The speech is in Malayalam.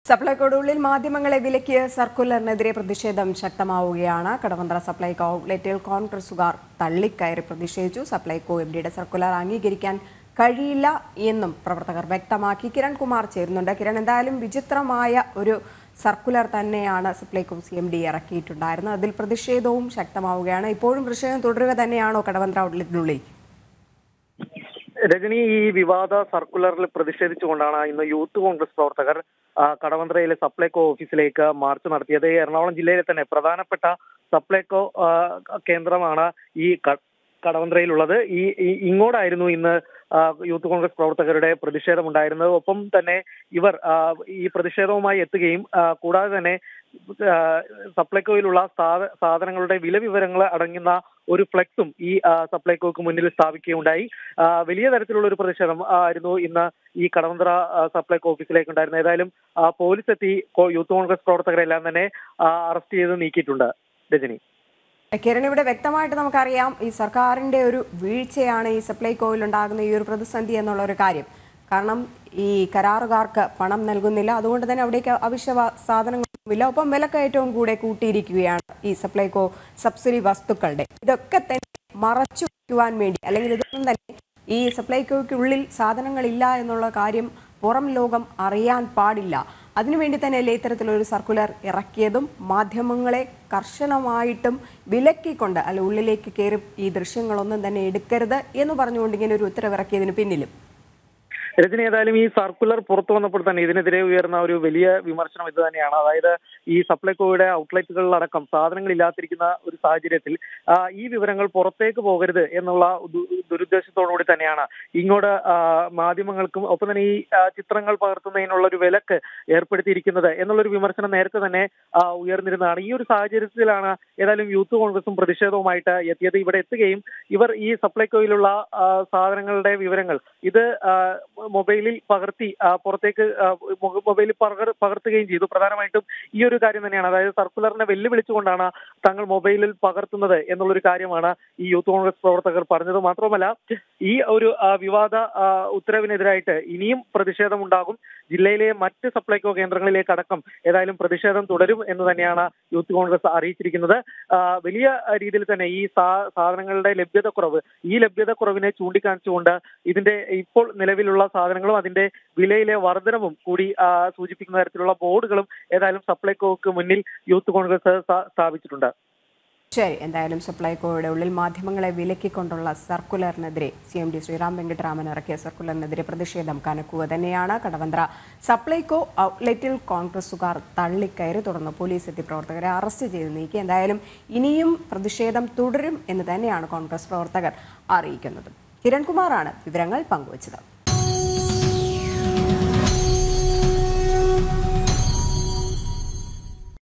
സപ്ലൈകോയുടെ മാധ്യമങ്ങളെ വിലക്കിയ സർക്കുലറിനെതിരെ പ്രതിഷേധം ശക്തമാവുകയാണ്. കടവന്ത്ര സപ്ലൈകോ ഔട്ട്ലെറ്റിൽ കോൺഗ്രസുകാർ തള്ളിക്കയറി പ്രതിഷേധിച്ചു. സപ്ലൈകോ എംഡിയുടെ സർക്കുലർ അംഗീകരിക്കാൻ കഴിയില്ല എന്നും പ്രവർത്തകർ വ്യക്തമാക്കി. കിരൺ കുമാർ ചേരുന്നുണ്ട്. കിരൺ, എന്തായാലും വിചിത്രമായ ഒരു സർക്കുലർ തന്നെയാണ് സപ്ലൈകോ CMD ഇറക്കിയിട്ടുണ്ടായിരുന്നത്. അതിൽ പ്രതിഷേധവും ശക്തമാവുകയാണ്. ഇപ്പോഴും പ്രതിഷേധം തുടരുക തന്നെയാണോ കടവന്ത്ര ഔട്ട്ലെറ്റിനുള്ളിൽ? രജനി, ഈ വിവാദ സർക്കുലറിൽ പ്രതിഷേധിച്ചുകൊണ്ടാണ് ഇന്ന് യൂത്ത് കോൺഗ്രസ് പ്രവർത്തകർ കടവന്ത്രയിലെ സപ്ലൈകോ ഓഫീസിലേക്ക് മാർച്ച് നടത്തിയത്. എറണാകുളം ജില്ലയിലെ തന്നെ പ്രധാനപ്പെട്ട സപ്ലൈകോ കേന്ദ്രമാണ് ഈ കടവന്ത്രയിലുള്ളത്. ഇങ്ങോട്ടായിരുന്നു ഇന്ന് യൂത്ത് കോൺഗ്രസ് പ്രവർത്തകരുടെ പ്രതിഷേധമുണ്ടായിരുന്നത്. ഒപ്പം തന്നെ ഇവർ ഈ പ്രതിഷേധവുമായി എത്തുകയും കൂടാതെ തന്നെ സപ്ലൈകോയിലുള്ള സാധനങ്ങളുടെ വില വിവരങ്ങൾ അടങ്ങുന്ന ഒരു ഫ്ലെക്സും ഈ സപ്ലൈകോക്ക് മുന്നിൽ സ്ഥാപിക്കുകയുണ്ടായി. വലിയ തരത്തിലുള്ള ഒരു പ്രതിഷേധം ആയിരുന്നു ഇന്ന് ഈ കടവന്ത്ര സപ്ലൈകോ ഓഫീസിലേക്ക് ഉണ്ടായിരുന്നത്. ഏതായാലും പോലീസ് എത്തി യൂത്ത് കോൺഗ്രസ് പ്രവർത്തകരെല്ലാം തന്നെ അറസ്റ്റ് ചെയ്ത് നീക്കിയിട്ടുണ്ട്. രജനി, കിരൺ, ഇവിടെ വ്യക്തമായിട്ട് നമുക്കറിയാം ഈ സർക്കാരിന്റെ ഒരു വീഴ്ചയാണ് ഈ സപ്ലൈകോയിൽ ഉണ്ടാകുന്ന ഈ ഒരു പ്രതിസന്ധി എന്നുള്ള ഒരു കാര്യം. കാരണം ഈ കരാറുകാർക്ക് പണം നൽകുന്നില്ല, അതുകൊണ്ട് തന്നെ അവിടേക്ക് അവശ്യ സാധനങ്ങളൊന്നുമില്ല. ഒപ്പം വിലക്കയറ്റവും കൂടെ കൂട്ടിയിരിക്കുകയാണ് ഈ സപ്ലൈകോ സബ്സിഡി വസ്തുക്കളുടെ. ഇതൊക്കെ തന്നെ മറച്ചു വയ്ക്കുവാൻ വേണ്ടി, അല്ലെങ്കിൽ ഇതൊന്നും തന്നെ ഈ സപ്ലൈകോയ്ക്കുള്ളിൽ സാധനങ്ങളില്ല എന്നുള്ള കാര്യം പുറം ലോകം അറിയാൻ പാടില്ല. അതിനുവേണ്ടി തന്നെയല്ലേ ഇത്തരത്തിലൊരു സർക്കുലർ ഇറക്കിയതും മാധ്യമങ്ങളെ കർശനമായിട്ടും വിലക്കിക്കൊണ്ട് ഉള്ളിലേക്ക് കയറി ഈ ദൃശ്യങ്ങളൊന്നും തന്നെ എടുക്കരുത് എന്ന് പറഞ്ഞുകൊണ്ട് ഇങ്ങനെ ഒരു ഉത്തരവിറക്കിയതിന് പിന്നിലും? രജനി, ഏതായാലും ഈ സർക്കുലർ പുറത്തു വന്നപ്പോൾ തന്നെ ഇതിനെതിരെ ഉയർന്ന ഒരു വലിയ വിമർശനം ഇത് തന്നെയാണ്. അതായത് ഈ സപ്ലൈകോയുടെ ഔട്ട്ലെറ്റുകളിലടക്കം സാധനങ്ങൾ ഇല്ലാതിരിക്കുന്ന ഒരു സാഹചര്യത്തിൽ ഈ വിവരങ്ങൾ പുറത്തേക്ക് പോകരുത് എന്നുള്ള ദുരുദ്ദേശത്തോടുകൂടി തന്നെയാണ് ഇങ്ങോട്ട് മാധ്യമങ്ങൾക്കും ഒപ്പം തന്നെ ഈ ചിത്രങ്ങൾ പകർത്തുന്നതിനുള്ള ഒരു വിലക്ക് ഏർപ്പെടുത്തിയിരിക്കുന്നത് എന്നുള്ളൊരു വിമർശനം നേരത്തെ തന്നെ ഉയർന്നിരുന്നതാണ്. ഈ ഒരു സാഹചര്യത്തിലാണ് ഏതായാലും യൂത്ത് കോൺഗ്രസും പ്രതിഷേധവുമായിട്ട് എത്തിയത്. ഇവിടെ എത്തുകയും ഇവർ ഈ സപ്ലൈകോയിലുള്ള സാധനങ്ങളുടെ വിവരങ്ങൾ ഇത് മൊബൈലിൽ പകർത്തി പുറത്തേക്ക് മൊബൈലിൽ പകർത്തുകയും ചെയ്തു. പ്രധാനമായിട്ടും ഈ ഒരു കാര്യം തന്നെയാണ്. അതായത് സർക്കുലറിനെ വെല്ലുവിളിച്ചുകൊണ്ടാണ് തങ്ങൾ മൊബൈലിൽ പകർത്തുന്നത് എന്നുള്ളൊരു കാര്യമാണ് ഈ യൂത്ത് കോൺഗ്രസ് പ്രവർത്തകർ പറഞ്ഞത്. മാത്രമല്ല, ഈ ഒരു വിവാദ ഉത്തരവിനെതിരായിട്ട് ഇനിയും പ്രതിഷേധമുണ്ടാകും. ജില്ലയിലെ മറ്റ് സപ്ലൈകോ കേന്ദ്രങ്ങളിലേക്ക് അടക്കം ഏതായാലും പ്രതിഷേധം തുടരും എന്ന് തന്നെയാണ് യൂത്ത് കോൺഗ്രസ് അറിയിച്ചിരിക്കുന്നത്. വലിയ രീതിയിൽ തന്നെ ഈ സാധനങ്ങളുടെ ലഭ്യതക്കുറവ്, ഈ ലഭ്യതക്കുറവിനെ ചൂണ്ടിക്കാണിച്ചുകൊണ്ട് ഇതിന്റെ ഇപ്പോൾ നിലവിലുള്ള സാധനങ്ങളും അതിന്റെ വിലയിലെ വർധനവും കൂടി സൂചിപ്പിക്കുന്ന തരത്തിലുള്ള ബോർഡുകളും ഏതായാലും സപ്ലൈകോക്ക് മുന്നിൽ യൂത്ത് കോൺഗ്രസ് സ്ഥാപിച്ചിട്ടുണ്ട്. ശരി, എന്തായാലും സപ്ലൈകോയുടെ ഉള്ളിൽ മാധ്യമങ്ങളെ വിലക്കിക്കൊണ്ടുള്ള സർക്കുലറിനെതിരെ CMD ശ്രീറാം വെങ്കിട്ടരാമൻ ഇറക്കിയ സർക്കുലറിനെതിരെ പ്രതിഷേധം കനക്കുക തന്നെയാണ്. കടവന്ത്ര സപ്ലൈകോ ഔട്ട്ലെറ്റിൽ കോൺഗ്രസുകാർ തള്ളിക്കയറി, തുടർന്ന് പോലീസ് എത്തി പ്രവർത്തകരെ അറസ്റ്റ് ചെയ്ത് നീക്കി. എന്തായാലും ഇനിയും പ്രതിഷേധം തുടരും എന്ന് തന്നെയാണ് കോൺഗ്രസ് പ്രവർത്തകർ അറിയിക്കുന്നത്. കിരൺ കുമാറാണ് വിവരങ്ങൾ പങ്കുവച്ചത്.